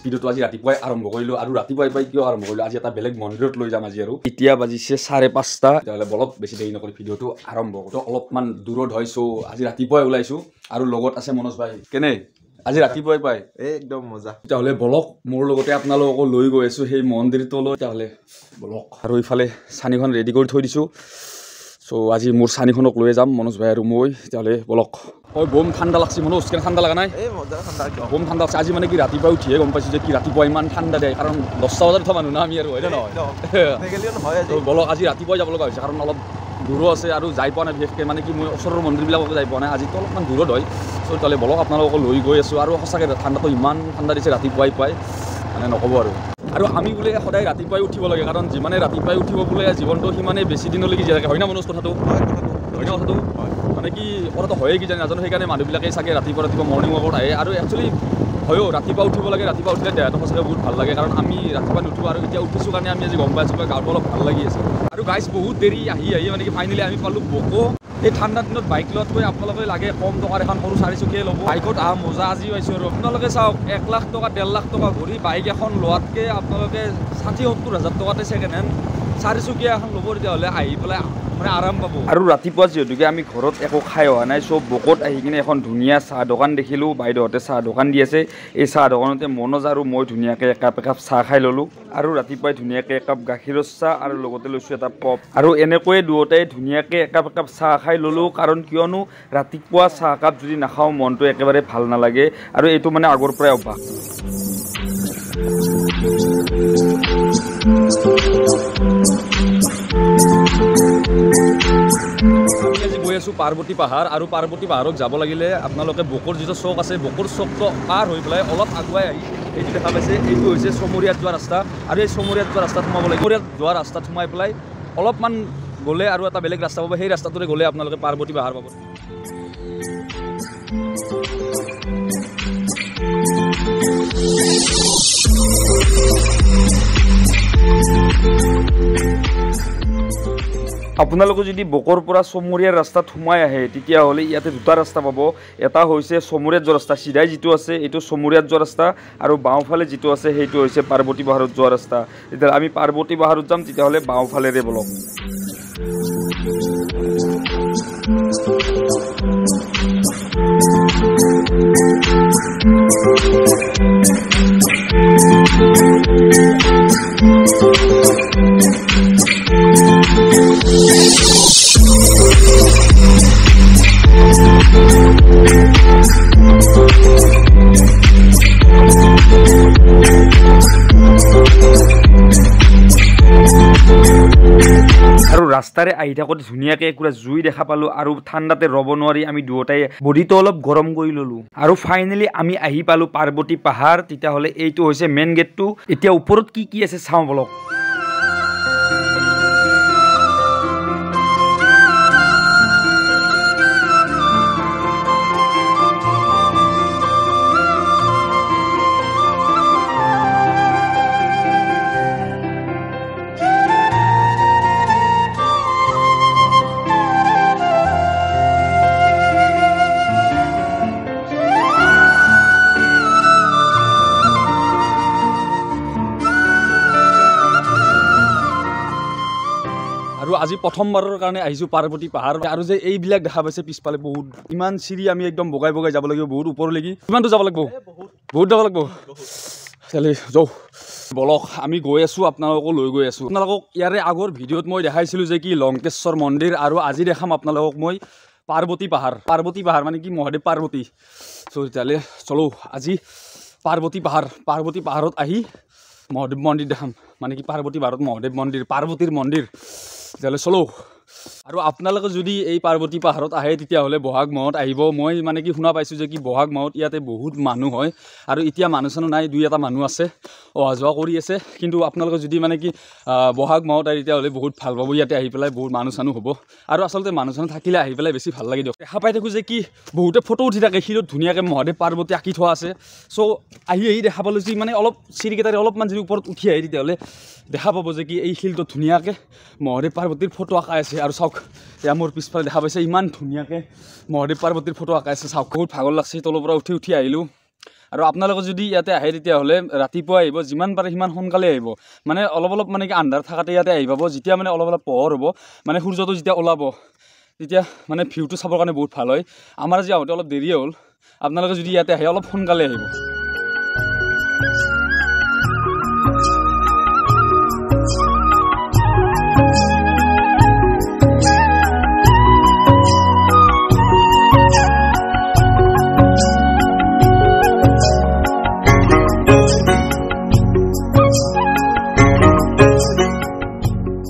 ভিডিওটো আজি ৰাতিপুৱাই আৰম্ভ কৰিলোঁ আৰু ৰাতিপুৱাই কিয় আৰম্ভ কৰিলোঁ আজি এটা বেলেগ মন্দিৰত লৈ যাম আজি আৰু এতিয়া বাজিছে 5:30 তেতিয়াহ'লে বলক বেছি দেৰি নকৰি ভিডিওটো আৰম্ভ কৰোঁ অলপমান দূৰত হৈছোঁ আজি ৰাতিপুৱাই ওলাইছোঁ আৰু লগত আছে মনোজ ভাই কেনে আজি ৰাতিপুৱাই পাই একদম মজা তেতিয়াহ'লে বলক মোৰ লগতে আপোনালোকক লৈ গৈ আছোঁ সেই মন্দিৰটোলৈ তেতিয়াহ'লে বলক আৰু ইফালে চানিখন ৰেডি কৰি থৈ দিছোঁ চ' আজি মোৰ চানিখনক লৈ যাম মনোজ ভাই আৰু মই তেতিয়াহ'লে বলক হয় বম ঠাণ্ডা লাগছে মনোজ কেনে ঠাণ্ডা লগা নাই বম ঠাণ্ডা লাগছে আজি মানে কি ৰাতিপুৱাই উঠিয়ে গম পাইছোঁ যে কি ৰাতিপুৱা ইমান ঠাণ্ডা দিয়ে কাৰণ 10টা বজাত উঠা মানুহ না আমি আৰু হয় নে নহয় বলক আজি ৰাতিপুৱাই যাব লগা হৈছে কাৰণ অলপ দূৰো আছে আৰু যাই পোৱা নাই বিশেষকৈ মানে কি মই ওচৰৰ মন্দিৰবিলাকত যাই পোৱা নাই আজিতো অলপমান দূৰত হয় চ' তেতিয়াহ'লে বলক আপোনালোকক লৈ গৈ আছোঁ আৰু সঁচাকৈ ঠাণ্ডাটো ইমান ঠাণ্ডা দিছে ৰাতিপুৱাই পাই মানে নক'ব আৰু আমি বোলে সদায় ৰাতিপুৱাই উঠিব লাগে কাৰণ যিমানে ৰাতিপুৱাই উঠিব বোলে জীৱনটো সিমানে বেছি দিনলৈকে জীয়াই থাকে হয় না মনোজ কথাটো হয় না কথাটো মানে কি কথাটো হয়ে কি জানি নাজানো সেইকাৰণে মানুহবিলাকে চাগে ৰাতিপুৱা মৰ্ণিং ৱাকত আহে আৰু একচুৱেলি হয়ো ৰাতিপুৱা উঠিব লাগে ৰাতিপুৱা উঠিলে দেহাটো সঁচাকৈ বহুত ভাল লাগে কাৰণ আমি ৰাতিপুৱা নুঠোঁ আৰু এতিয়া উঠিছোঁ কাৰণে আমি আজি গম পাইছোঁ গাঁৱটো অলপ ভাল লাগি আছে আৰু গাইজ বহুত দেৰি আহি মানে কি ফাইনেলি আমি পালোঁ বকো এই ঠাণ্ডা দিনত বাইক লোৱাতকৈ আপোনালোকে লাগে কম টকাৰ এখন সৰু 4 চকীয়া ল'ব বাইকত মজা আজি পাইছোঁ আৰু আপোনালোকে চাওক 1 লাখ টকা 1.5 লাখ টকা ভৰি বাইক এখন লোৱাতকৈ আপোনালোকে 60-70 হাজাৰ টকাতে ছেকেণ্ড হেণ্ড 4 চকীয়া এখন ল'ব তেতিয়াহ'লে আহি পেলাই মানে আৰাম পাব আৰু ৰাতিপুৱা যিহেতুকে আমি ঘৰত একো খাই অহা নাই চব বকত আহি কিনে এখন ধুনীয়া চাহ দোকান দেখিলোঁ বাইদেউহঁতে চাহ দোকান দি আছে এই চাহ দোকানতে মনোজ আৰু মই ধুনীয়াকৈ একাপ চাহ খাই ল'লোঁ আৰু ৰাতিপুৱাই ধুনীয়াকৈ একাপ গাখীৰৰ চাহ আৰু লগতে লৈছোঁ এটা পপ আৰু এনেকৈয়ে দুয়োটাই ধুনীয়াকৈ একাপ চাহ খাই ল'লোঁ কাৰণ কিয়নো ৰাতিপুৱা চাহ একাপ যদি নাখাওঁ মনটো একেবাৰে ভাল নালাগে আৰু এইটো মানে আগৰ পৰাই অভ্যাস আজি গৈ আছোঁ পাৰ্বতী পাহাৰ আৰু পাৰ্বতী পাহাৰত যাব লাগিলে আপোনালোকে বকৰ যিটো চক আছে বকৰ চকটো পাৰ হৈ পেলাই অলপ আগুৱাই আহি এইটো দেখা পাইছে এইটো হৈছে চমৰীয়াত যোৱা ৰাস্তা আৰু এই চমৰীয়াত যোৱা ৰাস্তাত সোমাব লাগে চমৰীয়াত যোৱা ৰাস্তাত সোমাই পেলাই অলপমান গ'লে আৰু এটা বেলেগ ৰাস্তা পাব সেই ৰাস্তাটোৰে গ'লে আপোনালোকে পাৰ্বতী পাহাৰ পাব আপোনালোকে যদি বকৰ পৰা চমৰীয়াৰ ৰাস্তাত সোমাই আহে তেতিয়াহ'লে ইয়াতে দুটা ৰাস্তা পাব এটা হৈছে চমৰীয়াত যোৱা ৰাস্তা চিধাই যিটো আছে এইটো চমৰীয়াত যোৱা ৰাস্তা আৰু বাওঁফালে যিটো আছে সেইটো হৈছে পাৰ্বতী পাহাৰত যোৱা ৰাস্তা তেতিয়া আমি পাৰ্বতী পাহাৰত যাম তেতিয়াহ'লে বাওঁফালেৰে বলক আৰু ৰাস্তাৰে আহি থাকোঁতে ধুনীয়াকৈ একুৰা জুই দেখা পালোঁ আৰু ঠাণ্ডাতে ৰ'ব নোৱাৰি আমি দুয়োটাই বডিটো অলপ গৰম কৰি ল'লোঁ আৰু ফাইনেলি আমি আহি পালোঁ পাৰ্বতী পাহাৰ তেতিয়াহ'লে এইটো হৈছে মেইন গেটটো এতিয়া ওপৰত কি আছে চাওঁ বলক আৰু আজি প্ৰথমবাৰৰ কাৰণে আহিছোঁ পাৰ্বতী পাহাৰ আৰু যে এইবিলাক দেখা পাইছে পিছফালে বহুত ইমান চিৰি আমি একদম বগাই যাব লাগিব বহুত ওপৰলৈকে কিমানটো যাব লাগিব বহুত যাব লাগিব চালি যাওঁ বলক আমি গৈ আছোঁ আপোনালোকক লৈ গৈ আছোঁ আপোনালোকক ইয়াৰে আগৰ ভিডিঅ'ত মই দেখাইছিলোঁ যে কি লংকেশ্বৰ মন্দিৰ আৰু আজি দেখাম আপোনালোকক মই পাৰ্বতী পাহাৰ মানে কি মহাদেৱ পাৰ্বতী চ' তেতিয়াহ'লে চলো আজি পাৰ্বতী পাহাৰত আহি মহাদেৱ মন্দিৰ দেখাম মানে কি পাৰ্বতী পাহাৰত মহাদেৱ মন্দিৰ পাৰ্বতীৰ মন্দিৰ তেতিয়াহ'লে চলো আৰু আপোনালোকে যদি এই পাৰ্বতী পাহাৰত আহে তেতিয়াহ'লে বহাগ মাহত আহিব মই মানে কি শুনা পাইছোঁ যে কি বহাগ মাহত ইয়াতে বহুত মানুহ হয় আৰু এতিয়া মানুহ চানুহ নাই 2-এটা মানুহ আছে অহা যোৱা কৰি আছে কিন্তু আপোনালোকে যদি মানে কি বহাগ মাহত আহে তেতিয়াহ'লে বহুত ভাল পাব ইয়াতে আহি পেলাই বহুত মানুহ চানুহ হ'ব আৰু আচলতে মানুহ চানুহ থাকিলে আহি পেলাই বেছি ভাল লাগে দিয়ক দেখা পাই থাকোঁ যে কি বহুতে ফটো উঠি থাকে শিলত ধুনীয়াকৈ মহাদেৱ পাৰ্বতী আঁকি থোৱা আছে চ' আহি দেখা পালোঁ যে মানে অলপ চিৰিকেইটাৰে অলপমান যদি ওপৰত উঠি আহে তেতিয়াহ'লে দেখা পাব যে কি এই শিলটো ধুনীয়াকৈ মহাদেৱ পাৰ্বতীৰ ফটো আঁকা আছে আৰু চাওক এয়া মোৰ পিছফালে দেখা পাইছে ইমান ধুনীয়াকৈ মহাদেৱ পাৰ্বতীৰ ফটো আঁকা আছে চাওক বহুত ভাগৰ লাগছে তলৰ পৰা উঠি আহিলোঁ আৰু আপোনালোকে যদি ইয়াতে আহে তেতিয়াহ'লে ৰাতিপুৱা আহিব, যিমান পাৰে সিমান সোনকালে আহিব, মানে অলপ মানে কি আন্ধাৰ থাকাতে ইয়াতে আহি পাব। যেতিয়া মানে অলপ পোহৰ হ'ব, মানে সূৰ্যটো যেতিয়া ওলাব তেতিয়া মানে ভিউটো চাবৰ কাৰণে বহুত ভাল হয়। আমাৰ আজি আহোঁতে অলপ দেৰিয়ে হ'ল, আপোনালোকে যদি ইয়াতে আহে অলপ সোনকালে আহিব।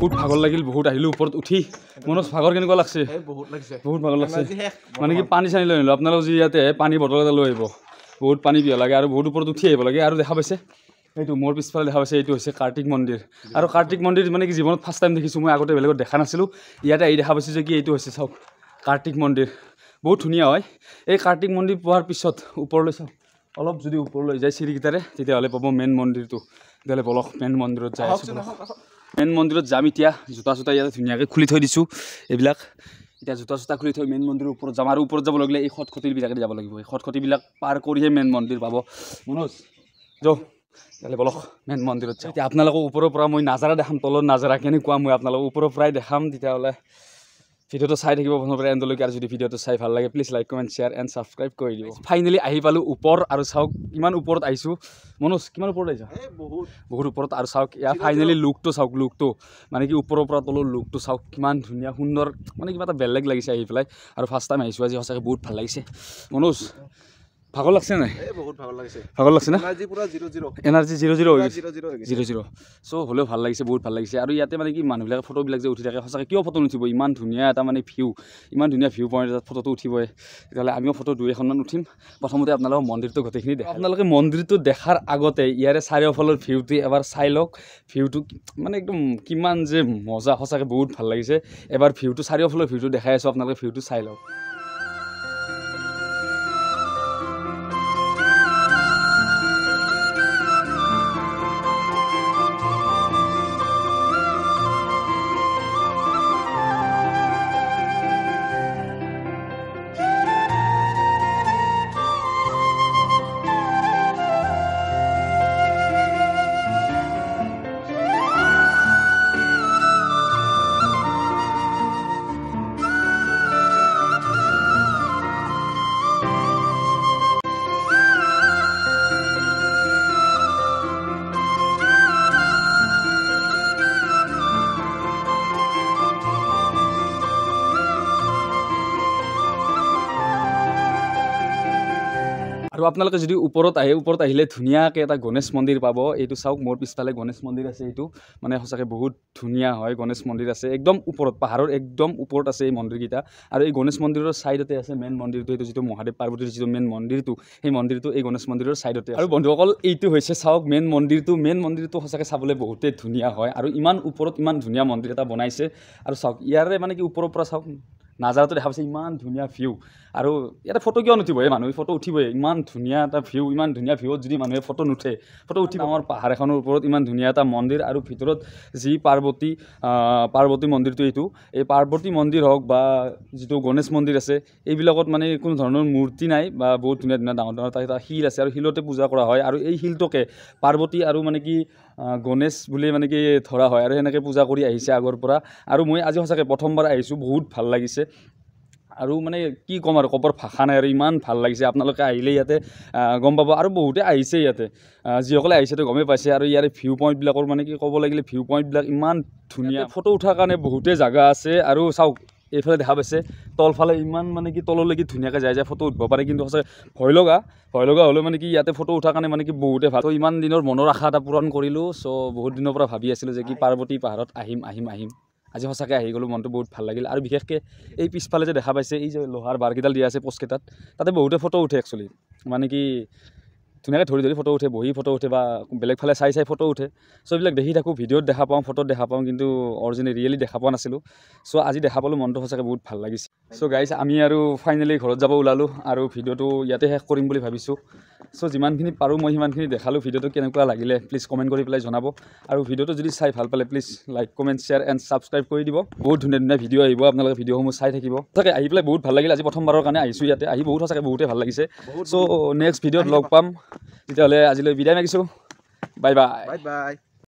বহুত ভাগৰ লাগিল, বহুত আহিলোঁ ওপৰত উঠি। মনোজ ভাগৰ কেনেকুৱা লাগছে? বহুত ভাগৰ লাগছে, মানে কি পানী চানী লৈ আহিলোঁ। আপোনালোকে যদি ইয়াতে পানী বটল এটা লৈ আহিব, বহুত পানী পিয়া লাগে আৰু বহুত ওপৰত উঠি আহিব লাগে। আৰু দেখা পাইছে এইটো মোৰ পিছফালে দেখা পাইছে, এইটো হৈছে কাৰ্তিক মন্দিৰ। আৰু কাৰ্তিক মন্দিৰ মানে কি জীৱনত ফাৰ্ষ্ট টাইম দেখিছোঁ মই, আগতে বেলেগত দেখা নাছিলোঁ। ইয়াতে আহি দেখা পাইছোঁ যে কি এইটো হৈছে চাওক কাৰ্তিক মন্দিৰ, বহুত ধুনীয়া হয়। এই কাৰ্তিক মন্দিৰ পোৱাৰ পিছত ওপৰলৈ চাওক, অলপ যদি ওপৰলৈ যায় চিৰিকেইটাৰে তেতিয়াহ'লে পাব মেইন মন্দিৰটো। তেতিয়াহ'লে বলক মেইন মন্দিৰত যাই আছোঁ। মেইন মন্দিৰত যাম এতিয়া। জোতা চোতা ইয়াতে ধুনীয়াকৈ খুলি থৈ দিছোঁ এইবিলাক। এতিয়া জোতা চোতা খুলি থৈ মেইন মন্দিৰৰ ওপৰত যাম। আৰু ওপৰত যাব লাগিলে এই খটখটিবিলাকেদি যাব লাগিব। এই খটখটিবিলাক পাৰ কৰিহে মেইন মন্দিৰ পাব। মনোজ যাওঁ তেতিয়াহ'লে বলক মেইন মন্দিৰত যাওঁ। এতিয়া আপোনালোকক ওপৰৰ পৰা মই নাজাৰা দেখাম, তলৰ নাজাৰা কেনেকুৱা মই আপোনালোকক ওপৰৰ পৰাই দেখাম। তেতিয়াহ'লে ভিডিঅ'টো চাই থাকিব প্ৰথমৰ পৰা এণ্ডলৈকে। আৰু যদি ভিডিঅ'টো চাই ভাল লাগে please like comment share and subscribe কৰি দিব। ফাইনেলি আহি পালোঁ ওপৰ, আৰু চাওক কিমান ওপৰত আহিছোঁ। মনোজ কিমান ওপৰত আহিছা? বহুত ওপৰত। আৰু চাওক ইয়াৰ ফাইনেলি লুকটো চাওক, লুকটো মানে কি ওপৰৰ পৰা তলৰ লুকটো চাওক কিমান ধুনীয়া সুন্দৰ, মানে কিবা এটা বেলেগ লাগিছে আহি পেলাই। আৰু ফাৰ্ষ্ট টাইম আহিছোঁ আজি, সঁচাকৈ বহুত ভাল লাগিছে। মনোজ ভাগৰ লাগছে নাই? ভাগৰ লাগছে না? এনাৰ্জি 0-0 হৈ গৈছে, 0-0। চ' হ'লেও ভাল লাগিছে, বহুত ভাল লাগিছে। আৰু ইয়াতে মানে কি মানুহবিলাকে ফটোবিলাক যে উঠি থাকে, সঁচাকৈ কিয় ফটো নুঠিব? ইমান ধুনীয়া এটা মানে ভিউ, ইমান ধুনীয়া ভিউ পইণ্ট এটাত ফটোটো উঠিবই। তেতিয়াহ'লে আমিও ফটো 2-1মান উঠিম। প্ৰথমতে আপোনালোকক মন্দিৰটো গোটেইখিনি দেখাম। আপোনালোকে মন্দিৰটো দেখাৰ আগতে ইয়াৰে চাৰিওফালৰ ভিউটো এবাৰ চাই লওক। ভিউটো মানে একদম কিমান যে মজা, সঁচাকৈ বহুত ভাল লাগিছে। এবাৰ ভিউটো চাৰিওফালৰ ভিউটো দেখাই আছোঁ, আপোনালোকে ভিউটো চাই লওক। আৰু আপোনালোকে যদি ওপৰত আহে, ওপৰত আহিলে ধুনীয়াকৈ এটা গণেশ মন্দিৰ পাব। এইটো চাওক মোৰ পিছফালে গণেশ মন্দিৰ আছে। এইটো মানে সঁচাকৈ বহুত ধুনীয়া হয়। গণেশ মন্দিৰ আছে একদম ওপৰত, পাহাৰৰ একদম ওপৰত আছে এই মন্দিৰকেইটা। আৰু এই গণেশ মন্দিৰৰ ছাইডতে আছে মেইন মন্দিৰটো, এইটো যিটো মহাদেৱ পাৰ্বতীৰ যিটো মেইন মন্দিৰটো, সেই মন্দিৰটো এই গণেশ মন্দিৰৰ ছাইডতে। আৰু বন্ধুসকল এইটো হৈছে চাওক মেইন মন্দিৰটো। মেইন মন্দিৰটো সঁচাকৈ চাবলৈ বহুতেই ধুনীয়া হয়। আৰু ইমান ওপৰত ইমান ধুনীয়া মন্দিৰ এটা বনাইছে। আৰু চাওক ইয়াৰে মানে কি ওপৰৰ পৰা চাওক নাজাৰাটো দেখা পাইছে, ইমান ধুনীয়া ভিউ। আৰু ইয়াতে ফটো কিয় নুঠিব? এই মানুহে ফটো উঠিবই, ইমান ধুনীয়া এটা ভিউ। ইমান ধুনীয়া ভিউত যদি মানুহে ফটো নুঠে, ফটো উঠিব? আমাৰ পাহাৰ এখনৰ ওপৰত ইমান ধুনীয়া এটা মন্দিৰ, আৰু ভিতৰত যি পাৰ্বতী মন্দিৰটো, এইটো এই পাৰ্বতী মন্দিৰ হওক বা যিটো গণেশ মন্দিৰ আছে, এইবিলাকত মানে কোনো ধৰণৰ মূৰ্তি নাই, বা বহুত ধুনীয়া ধুনীয়া ডাঙৰ ডাঙৰ এটা শিল আছে, আৰু শিলতে পূজা কৰা হয়। আৰু এই শিলটোকে পাৰ্বতী আৰু মানে কি গণেশ বুলি মানে কি ধৰা হয়, আৰু সেনেকৈ পূজা কৰি আহিছে আগৰ পৰা। আৰু মই আজি সঁচাকৈ প্ৰথমবাৰ আহিছোঁ, বহুত ভাল লাগিছে। আৰু মানে কি ক'ম আৰু, ক'বৰ ভাষা নাই। আৰু ইমান ভাল লাগিছে, আপোনালোকে আহিলে ইয়াতে গম পাব। আৰু বহুতে আহিছে ইয়াতে, যিসকলে আহিছে তো গমেই পাইছে। আৰু ইয়াৰে ভিউ পইণ্টবিলাকৰ মানে কি ক'ব লাগিলে, ভিউ পইণ্টবিলাক ইমান ধুনীয়া। ফটো উঠাৰ কাৰণে বহুতেই জেগা আছে। আৰু চাওক এইফালে দেখা পাইছে তলফালে ইমান মানে কি তললৈকে ধুনীয়াকৈ যায় ফটো উঠিব পাৰে। কিন্তু সঁচাকৈ ভয় লগা হ'লেও মানে কি ইয়াতে ফটো উঠাৰ কাৰণে মানে কি বহুতে ভাল। ত' ইমান দিনৰ মনৰ আশা এটা পূৰণ কৰিলোঁ। চ' বহুত দিনৰ পৰা ভাবি আছিলোঁ যে কি পাৰ্বতী পাহাৰত আহিম। আজি সঁচাকৈ আহি গ'লোঁ, মনটো বহুত ভাল লাগিল। আৰু বিশেষকৈ এই পিছফালে যে দেখা পাইছে, এই যে লোহাৰ বাৰকেইডাল দিয়া আছে পোষ্টকেইটাত, তাতে বহুতে ফটো উঠে একচুৱেলি। মানে কি ধুনীয়াকৈ ধৰি ফটো উঠে, বহি ফটো উঠে, বা বেলেগ ফালে চাই ফটো উঠে। চ' এইবিলাক দেখি থাকোঁ, ভিডিঅ'ত দেখা পাওঁ, ফটোত দেখা পাওঁ, কিন্তু ৰিয়েলি দেখা পোৱা নাছিলোঁ। চ' আজি দেখা পালোঁ, মনটো সঁচাকৈ বহুত ভাল লাগিছে। চ' গাইজ আমি আৰু ফাইনেলি ঘৰত যাব ওলালোঁ, আৰু ভিডিঅ'টো ইয়াতে শেষ কৰিম বুলি ভাবিছোঁ। চ' যিমানখিনি পাৰোঁ মই সিমানখিনি দেখালোঁ ভিডিঅ'টো কেনেকুৱা লাগিলে প্লিজ কমেণ্ট কৰি পেলাই জনাব আৰু ভিডিঅ'টো যদি চাই ভাল পালে please like comment share and subscribe কৰি দিব বহুত ধুনীয়া ধুনীয়া ভিডিঅ' আহিব আপোনালোকে ভিডিঅ'সমূহ চাই থাকিব সঁচাকৈ আহি পেলাই বহুত ভাল লাগিল আজি প্ৰথমবাৰৰ কাৰণে আহিছোঁ ইয়াতে আহি বহুত সঁচাকৈ বহুতেই ভাল লাগিছে চ' নেক্সট ভিডিঅ'ত লগ পাম তেতিয়াহ'লে আজিলৈ বিদায় মাগিছোঁ বাই বাই।